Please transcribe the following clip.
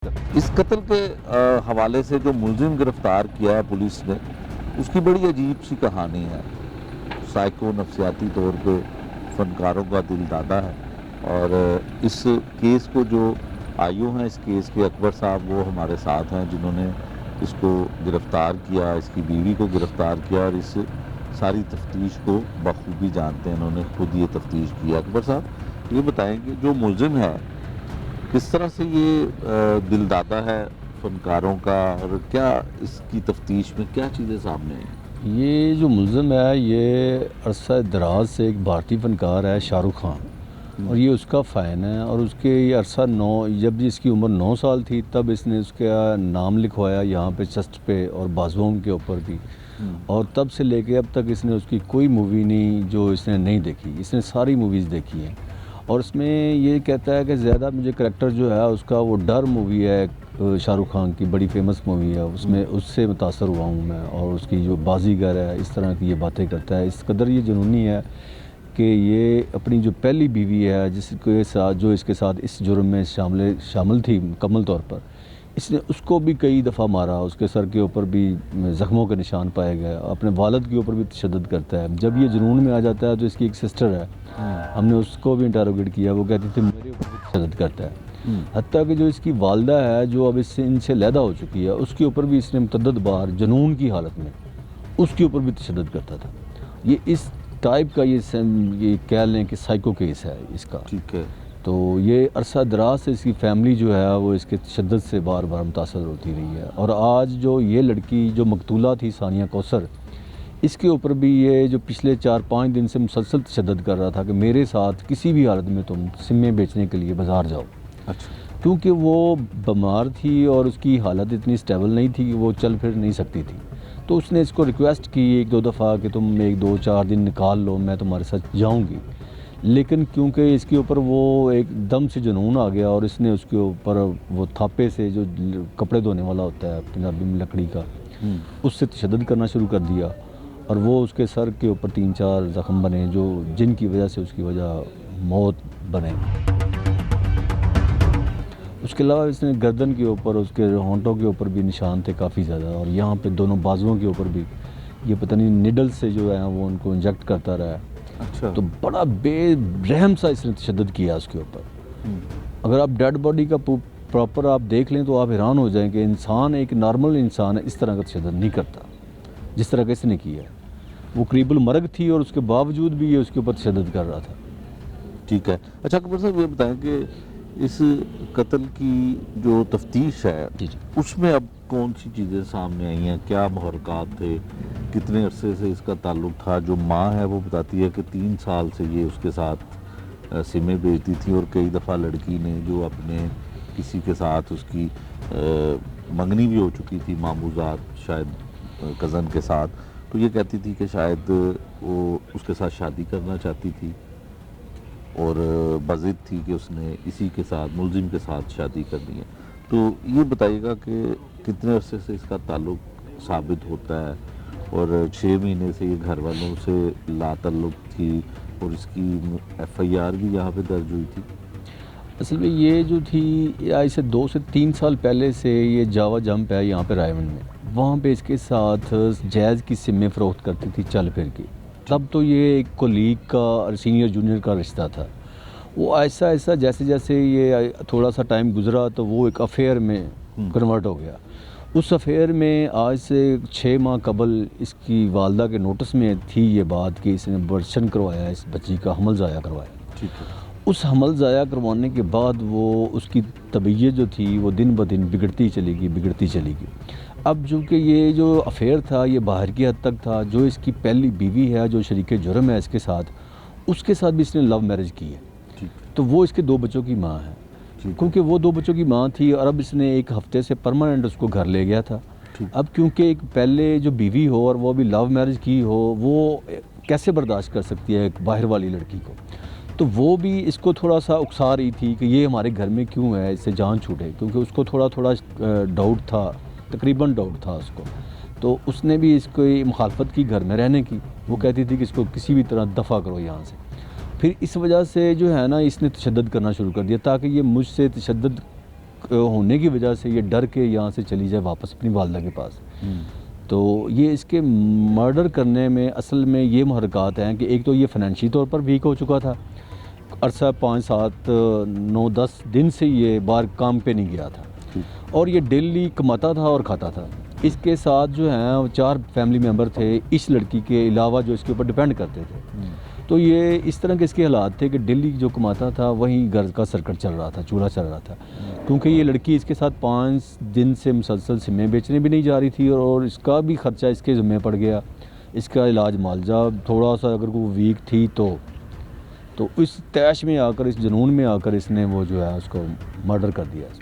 اس قتل کے حوالے سے جو ملزم گرفتار کیا ہے پولیس نے، اس کی بڑی عجیب سی کہانی ہے۔ سائیکو نفسیاتی طور پہ فنکاروں کا دل دادا ہے، اور اس کیس کو جو آئیو ہیں اس کیس کے اکبر صاحب وہ ہمارے ساتھ ہیں جنہوں نے اس کو گرفتار کیا، اس کی بیوی کو گرفتار کیا، اور اس ساری تفتیش کو بخوبی جانتے ہیں، انہوں نے خود یہ تفتیش کی ہے۔ اکبر صاحب یہ بتائیں کہ جو ملزم ہے کس طرح سے یہ دل دادا ہے فنکاروں کا، اور کیا اس کی تفتیش میں کیا چیزیں سامنے آئیں؟ یہ جو ملزم ہے یہ عرصہ دراز سے ایک بھارتی فنکار ہے شاہ رخ خان، اور یہ اس کا فین ہے، اور اس کے یہ عرصہ جب اس کی عمر 9 سال تھی تب اس نے اس کا نام لکھوایا یہاں پہ چسٹ پہ اور بازوؤں کے اوپر بھی، اور تب سے لے کے اب تک اس نے اس کی کوئی مووی نہیں جو اس نے نہیں دیکھی، اس نے ساری موویز دیکھی ہیں، اور اس میں یہ کہتا ہے کہ زیادہ مجھے کریکٹر جو ہے اس کا وہ ڈر مووی ہے، شاہ رخ خان کی بڑی فیمس مووی ہے، اس میں اس سے متاثر ہوا ہوں میں، اور اس کی جو بازیگر ہے اس طرح کی یہ باتیں کرتا ہے، اس قدر یہ جنونی ہے کہ یہ اپنی جو پہلی بیوی ہے جس کے ساتھ جو اس کے ساتھ اس جرم میں شامل تھی مکمل طور پر، اس نے اس کو بھی کئی دفعہ مارا، اس کے سر کے اوپر بھی زخموں کے نشان پائے گئے، اپنے والد کے اوپر بھی تشدد کرتا ہے۔ جب یہ جنون میں آ جاتا ہے تو اس کی ایک سسٹر ہے، ہم نے اس کو بھی انٹروگیٹ کیا، وہ کہتی تھی میرے اوپر بھی تشدد کرتا ہے، حتیٰ کہ جو اس کی والدہ ہے جو اب ان سے علیحدہ ہو چکی ہے اس کے اوپر بھی اس نے متعدد بار جنون کی حالت میں اس کے اوپر بھی تشدد کرتا تھا۔ یہ اس ٹائپ کا یہ کہہ لیں کہ سائیکو کیس ہے اس کا، ٹھیک ہے۔ تو یہ عرصہ دراز سے اس کی فیملی جو ہے وہ اس کے تشدد سے بار بار متاثر ہوتی رہی ہے، اور آج جو یہ لڑکی جو مقتولہ تھی ثانیہ کوثر، اس کے اوپر بھی یہ جو پچھلے 4-5 دن سے مسلسل تشدد کر رہا تھا کہ میرے ساتھ کسی بھی حالت میں تم سمیں بیچنے کے لیے بازار جاؤ، اچھا، کیونکہ وہ بیمار تھی اور اس کی حالت اتنی سٹیبل نہیں تھی کہ وہ چل پھر نہیں سکتی تھی، تو اس نے اس کو ریکویسٹ کی 1-2 دفعہ کہ تم 1-2-4 دن نکال لو، میں تمہارے ساتھ جاؤں گی، لیکن کیونکہ اس کے اوپر وہ ایک دم سے جنون آ گیا، اور اس نے اس کے اوپر وہ تھاپے سے جو کپڑے دھونے والا ہوتا ہے پنجابی میں لکڑی کا، اس سے تشدد کرنا شروع کر دیا، اور وہ اس کے سر کے اوپر 3-4 زخم بنے جن کی وجہ سے اس کی وجہ موت بنے۔ اس کے علاوہ اس نے گردن کے اوپر اس کے ہونٹوں کے اوپر بھی نشان تھے کافی زیادہ، اور یہاں پہ دونوں بازوؤں کے اوپر بھی یہ پتہ نہیں نیڈل سے جو ہے وہ ان کو انجیکٹ کرتا رہا ہے۔ اچھا، تو بڑا بے رحم سا اس نے تشدد کیا اس کے اوپر۔ اگر آپ ڈیڈ باڈی کا پراپر آپ دیکھ لیں تو آپ حیران ہو جائیں کہ انسان ایک نارمل انسان ہے اس طرح کا تشدد نہیں کرتا جس طرح کا اس نے کیا ہے۔ وہ قریب المرگ تھی اور اس کے باوجود بھی یہ اس کے اوپر تشدد کر رہا تھا۔ ٹھیک ہے۔ اچھا اکبر صاحب یہ بتائیں کہ اس قتل کی جو تفتیش ہے جی اس میں اب کون سی چیزیں سامنے آئی ہیں، کیا محرکات تھے، کتنے عرصے سے اس کا تعلق تھا؟ جو ماں ہے وہ بتاتی ہے کہ 3 سال سے یہ اس کے ساتھ سمیں بیچتی تھی، اور کئی دفعہ لڑکی نے جو اپنے کسی کے ساتھ اس کی منگنی بھی ہو چکی تھی، ماموزات شاید کزن کے ساتھ، تو یہ کہتی تھی کہ شاید وہ اس کے ساتھ شادی کرنا چاہتی تھی، اور بضد تھی کہ اس نے اسی کے ساتھ ملزم کے ساتھ شادی کرنی ہے۔ تو یہ بتائیے گا کہ کتنے عرصے سے اس کا تعلق ثابت ہوتا ہے، اور 6 مہینے سے یہ گھر والوں سے لا تعلق تھی، اور اس کی FIR بھی یہاں پہ درج ہوئی تھی؟ اصل میں یہ جو تھی آج سے 2 سے 3 سال پہلے سے یہ جاوا جمپ ہے یہاں پہ رائمنڈ میں، وہاں پہ اس کے ساتھ جیز کی سمیں فروخت کرتی تھی چل پھر کے، تب تو یہ ایک کولیگ کا اور سینئر جونیئر کا رشتہ تھا، وہ ایسا ایسا جیسے جیسے یہ تھوڑا سا ٹائم گزرا تو وہ ایک افیئر میں کنورٹ ہو گیا۔ اس افیئر میں آج سے 6 ماہ قبل اس کی والدہ کے نوٹس میں تھی یہ بات کہ اس نے ابورشن کروایا، اس بچی کا حمل ضائع کروایا۔ ٹھیک ہے۔ اس حمل ضائع کروانے کے بعد وہ اس کی طبیعت جو تھی وہ دن بدن بگڑتی چلی گئی۔ اب جو کہ یہ جو افیئر تھا یہ باہر کی حد تک تھا، جو اس کی پہلی بیوی ہے جو شریک جرم ہے اس کے ساتھ بھی اس نے لو میرج کی ہے، تو وہ اس کے 2 بچوں کی ماں ہے، کیونکہ وہ 2 بچوں کی ماں تھی، اور اب اس نے 1 ہفتے سے پرماننٹ اس کو گھر لے گیا تھا۔ اب کیونکہ ایک پہلے جو بیوی ہو اور وہ بھی لو میرج کی ہو، وہ کیسے برداشت کر سکتی ہے ایک باہر والی لڑکی کو، تو وہ بھی اس کو تھوڑا سا اکسا رہی تھی کہ یہ ہمارے گھر میں کیوں ہے، اس سے جان چھوٹے، کیونکہ اس کو تھوڑا ڈاؤٹ تھا، تقریباً ڈاؤٹ تھا اس کو، تو اس نے بھی اس کو مخالفت کی گھر میں رہنے کی، وہ کہتی تھی کہ اس کو کسی بھی طرح دفع کرو یہاں سے۔ پھر اس وجہ سے جو ہے نا اس نے تشدد کرنا شروع کر دیا تاکہ یہ مجھ سے تشدد ہونے کی وجہ سے یہ ڈر کے یہاں سے چلی جائے واپس اپنی والدہ کے پاس. تو یہ اس کے مرڈر کرنے میں اصل میں یہ محرکات ہیں کہ ایک تو یہ فنانشی طور پر ویک ہو چکا تھا, عرصہ 5 7 9 10 دن سے یہ باہر کام پہ نہیں گیا تھا, اور یہ ڈیلی کماتا تھا اور کھاتا تھا. اس کے ساتھ جو ہیں 4 فیملی ممبر تھے اس لڑکی کے علاوہ جو اس کے اوپر ڈیپینڈ کرتے تھے. تو یہ اس طرح کے اس کے حالات تھے کہ ڈیلی جو کماتا تھا وہیں گھر کا سرکٹ چل رہا تھا, چولہا چل رہا تھا, کیونکہ یہ لڑکی اس کے ساتھ 5 دن سے مسلسل سمیں بیچنے بھی نہیں جا رہی تھی, اور اس کا بھی خرچہ اس کے ذمہ پڑ گیا, اس کا علاج معالجہ تھوڑا سا اگر وہ ویک تھی تو اس تیش میں آ کر, اس جنون میں آ کر اس نے وہ جو ہے اس کو مرڈر کر دیا.